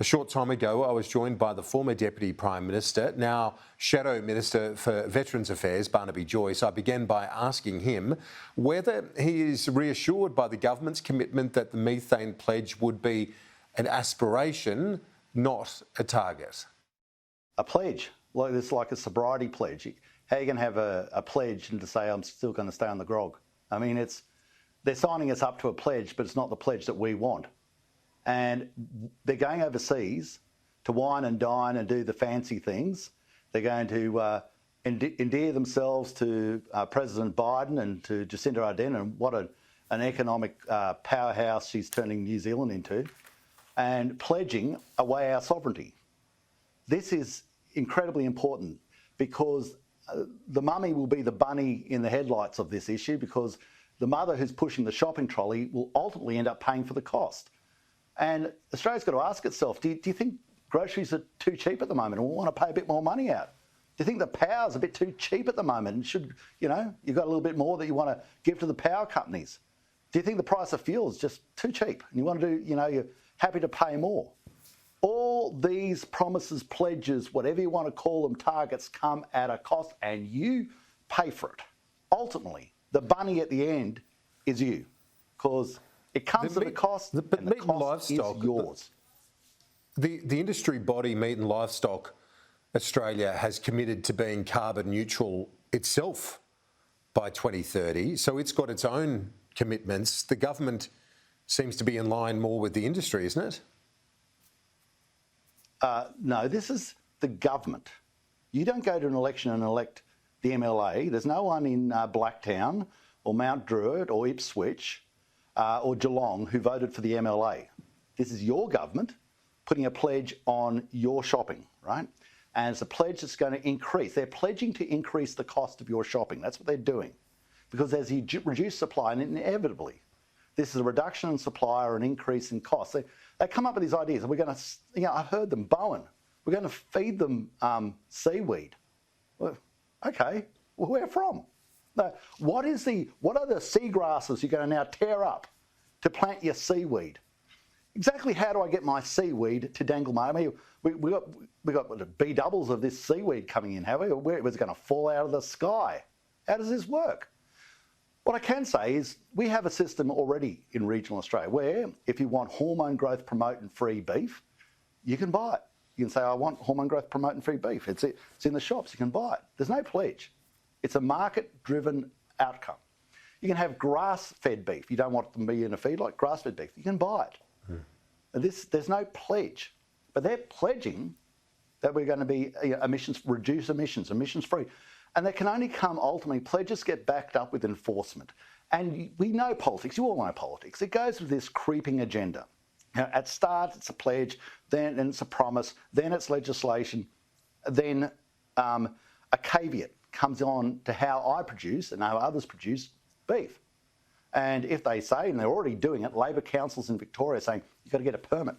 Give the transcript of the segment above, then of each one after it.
A short time ago, I was joined by the former Deputy Prime Minister, now Shadow Minister for Veterans Affairs, Barnaby Joyce. I began by asking him whether he is reassured by the government's commitment that the methane pledge would be an aspiration, not a target. A pledge, like it's like a sobriety pledge. How are you going to have a pledge and to say I'm still going to stay on the grog? I mean, they're signing us up to a pledge, but it's not the pledge that we want. And they're going overseas to wine and dine and do the fancy things. They're going to endear themselves to President Biden and to Jacinda Ardern, and what an economic powerhouse she's turning New Zealand into, and pledging away our sovereignty. This is incredibly important because the mummy will be the bunny in the headlights of this issue, because the mother who's pushing the shopping trolley will ultimately end up paying for the cost. And Australia's got to ask itself, do you think groceries are too cheap at the moment and we want to pay a bit more money out? Do you think the power's a bit too cheap at the moment and should, you've got a little bit more that you want to give to the power companies? Do you think the price of fuel is just too cheap and you want to do, you're happy to pay more? All these promises, pledges, whatever you want to call them, targets come at a cost and you pay for it. Ultimately, the bunny at the end is you, because it comes at a cost, and the cost is yours. The industry body, Meat and Livestock Australia, has committed to being carbon neutral itself by 2030, so it's got its own commitments. The government seems to be in line more with the industry, isn't it? No, this is the government. You don't go to an election and elect the MLA. There's no one in Blacktown or Mount Druitt or Ipswich or Geelong who voted for the MLA. This is your government putting a pledge on your shopping, right? And it's a pledge that's going to increase. They're pledging to increase the cost of your shopping. That's what they're doing. Because as you reduce supply, and inevitably, this is a reduction in supply or an increase in cost. They come up with these ideas. We're going to, I heard them, Bowen. We're going to feed them seaweed. Well, okay, well, where from? No, what are the seagrasses you're going to now tear up to plant your seaweed? Exactly how do I get my seaweed to dangle my... I mean, we got B doubles of this seaweed coming in, have we? Where was it going to fall out of the sky? How does this work? What I can say is we have a system already in regional Australia where if you want hormone growth promoting free beef, you can buy it. You can say, I want hormone growth promoting free beef. It's in the shops, you can buy it. There's no pledge. It's a market-driven outcome. You can have grass-fed beef. You don't want them to be in a feedlot, grass-fed beef. You can buy it. And there's no pledge. But they're pledging that we're going to be reduce emissions-free. And they can only come ultimately, pledges get backed up with enforcement. And we know politics, you all know politics. It goes with this creeping agenda. At start, it's a pledge, then it's a promise, then it's legislation, then a caveat comes on to how I produce and how others produce beef. And if they say, and they're already doing it, Labor councils in Victoria saying, you've got to get a permit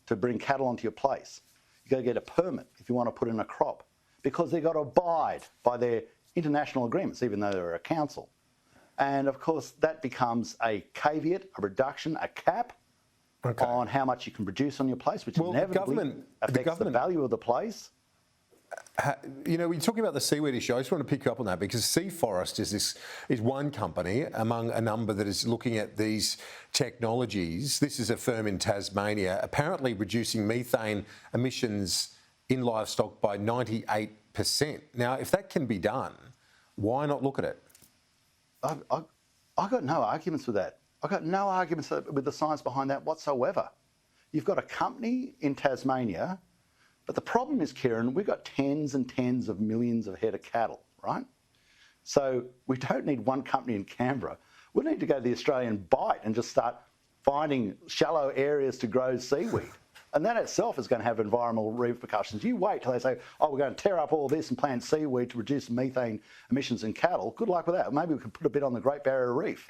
to bring cattle onto your place. You've got to get a permit if you want to put in a crop, because they've got to abide by their international agreements, even though they're a council. And of course, that becomes a caveat, a reduction, a cap on how much you can produce on your place, which inevitably affects the value of the place. We're talking about the seaweed issue. I just want to pick you up on that, because Sea Forest is one company among a number that is looking at these technologies. This is a firm in Tasmania, apparently reducing methane emissions in livestock by 98%. Now, if that can be done, why not look at it? I've got no arguments with that. I've got no arguments with the science behind that whatsoever. You've got a company in Tasmania, but the problem is, Kieran, we've got tens and tens of millions of head of cattle, right? So we don't need one company in Canberra. We need to go to the Australian Bight and just start finding shallow areas to grow seaweed. And that itself is going to have environmental repercussions. You wait till they say, oh, we're going to tear up all this and plant seaweed to reduce methane emissions in cattle. Good luck with that. Maybe we could put a bit on the Great Barrier Reef.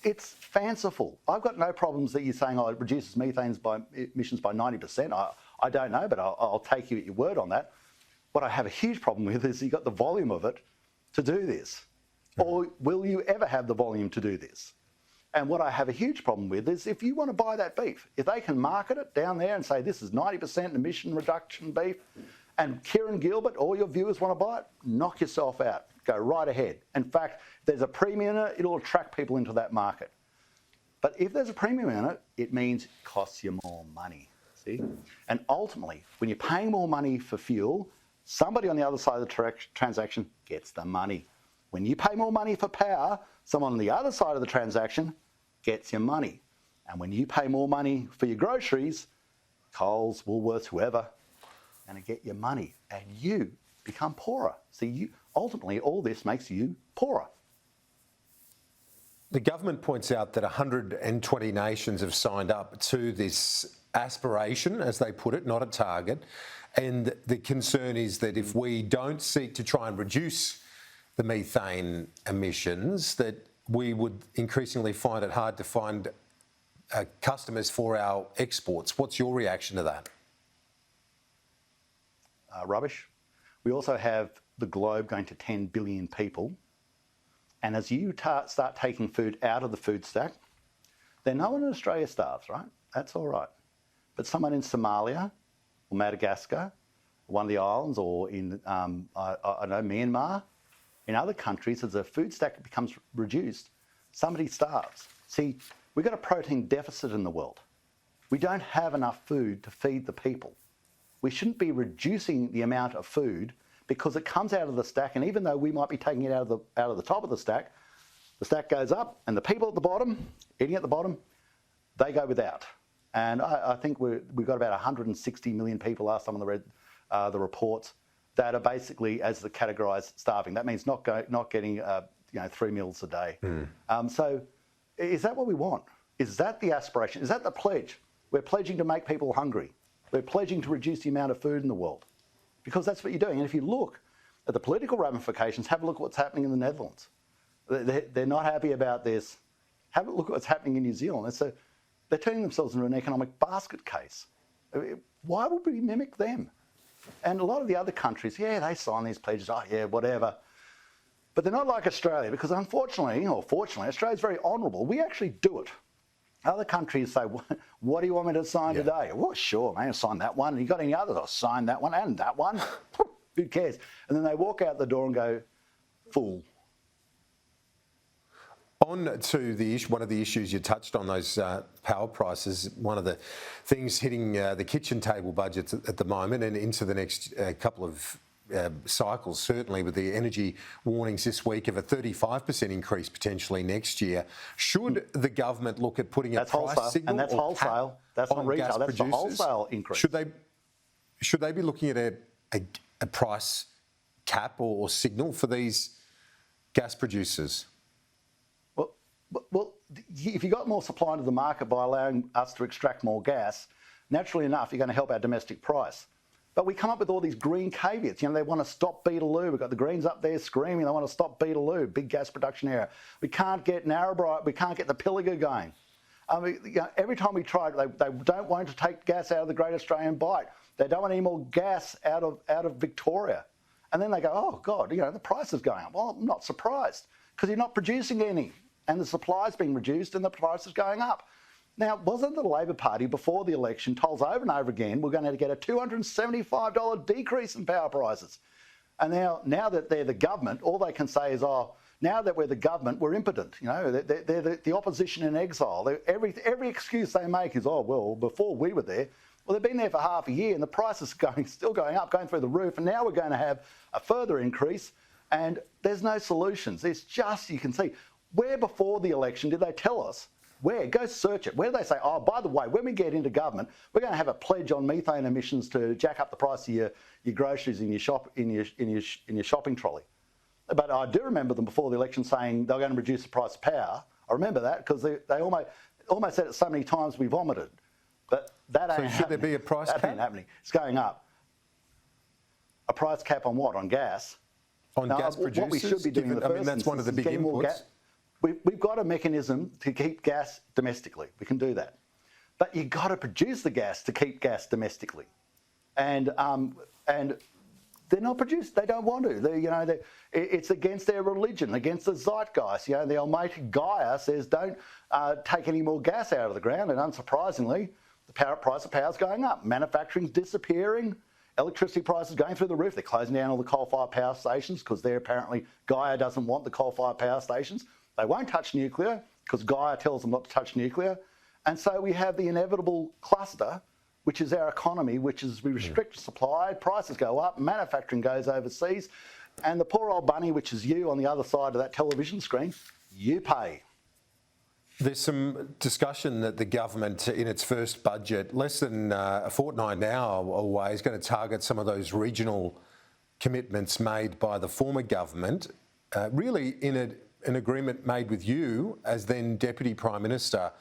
It's fanciful. I've got no problems that you're saying, oh, it reduces emissions by 90%. I don't know, but I'll take you at your word on that. What I have a huge problem with is you've got the volume of it to do this. Or will you ever have the volume to do this? And what I have a huge problem with is if you want to buy that beef, if they can market it down there and say this is 90% emission reduction beef, and Kieran Gilbert, all your viewers want to buy it, knock yourself out. Go right ahead. In fact, if there's a premium in it, it'll attract people into that market. But if there's a premium in it, it means it costs you more money. See? And ultimately, when you're paying more money for fuel, somebody on the other side of the transaction gets the money. When you pay more money for power, someone on the other side of the transaction gets your money. And when you pay more money for your groceries, Coles, Woolworths, whoever, going to get your money, and you become poorer. See, ultimately, all this makes you poorer. The government points out that 120 nations have signed up to this aspiration, as they put it, not a target. And the concern is that if we don't seek to try and reduce the methane emissions, that we would increasingly find it hard to find customers for our exports. What's your reaction to that? Rubbish. We also have the globe going to 10 billion people. And as you start taking food out of the food stack, then no one in Australia starves, right? That's all right. But someone in Somalia or Madagascar, one of the islands, or in, I know, Myanmar, in other countries, as the food stack becomes reduced, somebody starves. See, we've got a protein deficit in the world. We don't have enough food to feed the people. We shouldn't be reducing the amount of food because it comes out of the stack, and even though we might be taking it out of the top of the stack goes up, and the people at the bottom, eating at the bottom, they go without. And I think we've got about 160 million people, last time I read the reports, that are basically, as the categorised, starving. That means not getting 3 meals a day. So is that what we want? Is that the aspiration? Is that the pledge? We're pledging to make people hungry. We're pledging to reduce the amount of food in the world, because that's what you're doing. And if you look at the political ramifications, have a look at what's happening in the Netherlands. They're not happy about this. Have a look at what's happening in New Zealand. So they're turning themselves into an economic basket case. Why would we mimic them? And a lot of the other countries, yeah, they sign these pledges, oh yeah, whatever. But they're not like Australia, because unfortunately, or fortunately, Australia's very honourable. We actually do it. Other countries say, what do you want me to sign today? Well, sure, man, I'll sign that one. You got any others? I'll sign that one and that one. Who cares? And then they walk out the door and go, fool. On to one of the issues you touched on, those power prices. One of the things hitting the kitchen table budgets at the moment and into the next couple of cycles, certainly with the energy warnings this week of a 35% increase potentially next year. Should the government look at putting a price signal? And that's wholesale. That's not retail. That's the wholesale increase. Should they be looking at a price cap or signal for these gas producers? Well, if you got more supply into the market by allowing us to extract more gas, naturally enough, you're going to help our domestic price. But we come up with all these green caveats. They want to stop Beetaloo. We've got the Greens up there screaming they want to stop Beetaloo, big gas production area. We can't get Narrabri, we can't get the Pilliga going. Every time we try, they don't want to take gas out of the Great Australian Bight. They don't want any more gas out of Victoria. And then they go, oh God, the price is going up. Well, I'm not surprised, because you're not producing any, and the supply's being reduced and the price is going up. Now, wasn't the Labor Party before the election told us over and over again we're going to get a $275 decrease in power prices? And now that they're the government, all they can say is, oh, now that we're the government, we're impotent. They're the opposition in exile. Every excuse they make is, oh, well, before we were there. Well, they've been there for half a year and the price is still going up, going through the roof, and now we're going to have a further increase, and there's no solutions. It's just, you can see, where before the election did they tell us? Where? Go search it. Where do they say, oh, by the way, when we get into government, we're going to have a pledge on methane emissions to jack up the price of your groceries in your shopping trolley? But I do remember them before the election saying they were going to reduce the price of power. I remember that because they almost said it so many times we vomited. But that ain't happening. So should there be a price cap? That ain't happening. It's going up. A price cap on what? On gas? On gas producers? What we should be doing in the first that's one of the big inputs. We've got a mechanism to keep gas domestically. We can do that. But you've got to produce the gas to keep gas domestically. And they're not produced. They don't want to. It's against their religion, against the zeitgeist. The almighty Gaia says don't take any more gas out of the ground, and unsurprisingly, the price of power is going up. Manufacturing's disappearing. Electricity prices going through the roof. They're closing down all the coal-fired power stations because Gaia doesn't want the coal-fired power stations. They won't touch nuclear because Gaia tells them not to touch nuclear. And so we have the inevitable cluster, which is our economy, which is we restrict supply, prices go up, manufacturing goes overseas, and the poor old bunny, which is you on the other side of that television screen, you pay. There's some discussion that the government, in its first budget, less than a fortnight now away, is going to target some of those regional commitments made by the former government, really in an agreement made with you as then Deputy Prime Minister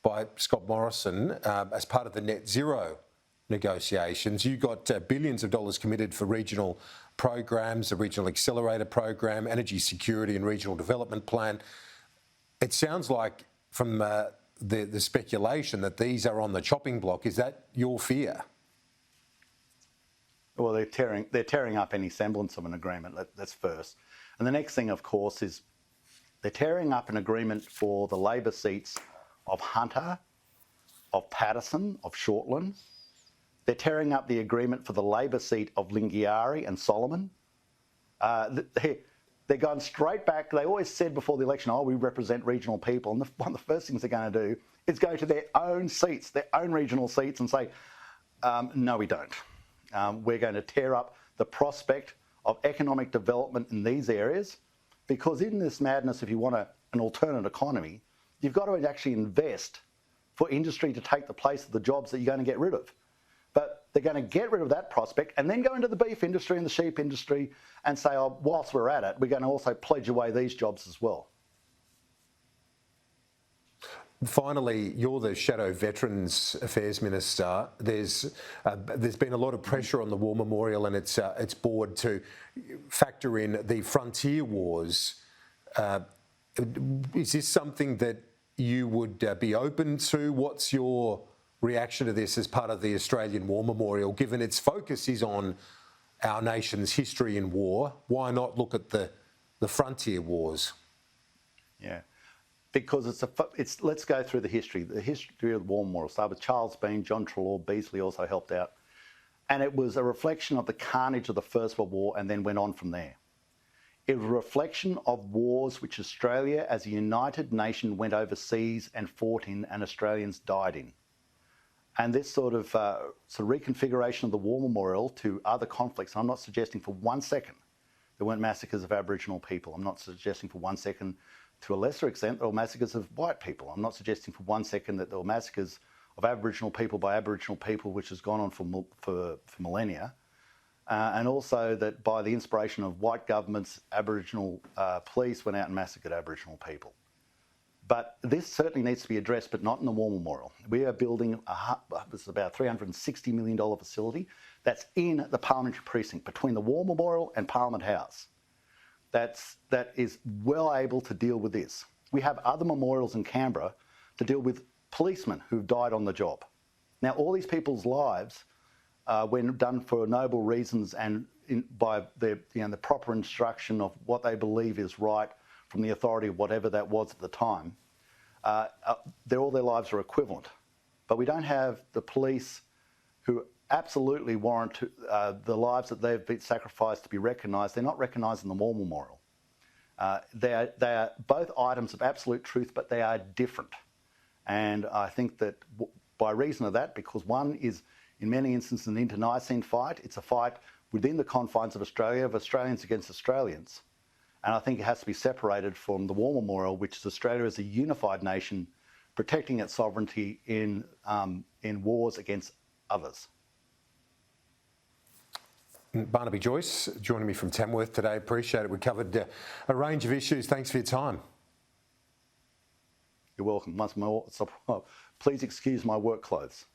by Scott Morrison as part of the net zero negotiations. You got billions of dollars committed for regional programs, the Regional Accelerator Program, Energy Security and Regional Development Plan. It sounds like from the speculation that these are on the chopping block. Is that your fear? Well, they're tearing up any semblance of an agreement. That's first. And the next thing, of course, is they're tearing up an agreement for the Labor seats of Hunter, of Patterson, of Shortland. They're tearing up the agreement for the Labor seat of Lingiari and Solomon. They're going straight back. They always said before the election, we represent regional people. And one of the first things they're going to do is go to their own seats, their own regional seats, and say, no, we don't. We're going to tear up the prospect of economic development in these areas, because in this madness, if you want an alternate economy, you've got to actually invest for industry to take the place of the jobs that you're going to get rid of. But they're going to get rid of that prospect and then go into the beef industry and the sheep industry and say, whilst we're at it, we're going to also pledge away these jobs as well. Finally, you're the Shadow Veterans Affairs Minister. There's been a lot of pressure on the War Memorial and its board to factor in the frontier wars. Is this something that you would be open to? What's your reaction to this as part of the Australian War Memorial, given its focus is on our nation's history in war? Why not look at the frontier wars? Yeah, because let's go through the history. The history of the War Memorial started with Charles Bean, John Trelaw, Beasley also helped out. And it was a reflection of the carnage of the First World War and then went on from there. It was a reflection of wars which Australia as a united nation went overseas and fought in and Australians died in. And this sort of reconfiguration of the War Memorial to other conflicts, I'm not suggesting for 1 second there weren't massacres of Aboriginal people. I'm not suggesting for 1 second, to a lesser extent, there were massacres of white people. I'm not suggesting for 1 second that there were massacres of Aboriginal people by Aboriginal people, which has gone on for millennia. And also that by the inspiration of white governments, Aboriginal police went out and massacred Aboriginal people. But this certainly needs to be addressed, but not in the War Memorial. We are building it's about $360 million facility that's in the parliamentary precinct between the War Memorial and Parliament House. That is well able to deal with this. We have other memorials in Canberra to deal with policemen who've died on the job. Now, all these people's lives, when done for noble reasons and by the proper instruction of what they believe is right, from the authority of whatever that was at the time, all their lives are equivalent. But we don't have the police who absolutely warrant the lives that they've been sacrificed to be recognised. They're not recognised in the War Memorial. They are both items of absolute truth, but they are different. And I think that by reason of that, because one is in many instances an internecine fight, it's a fight within the confines of Australia, of Australians against Australians. And I think it has to be separated from the War Memorial, which is Australia as a unified nation protecting its sovereignty in wars against others. Barnaby, Joyce, joining me from Tamworth today. Appreciate it. We covered a range of issues. Thanks for your time. You're welcome. Once more, please excuse my work clothes.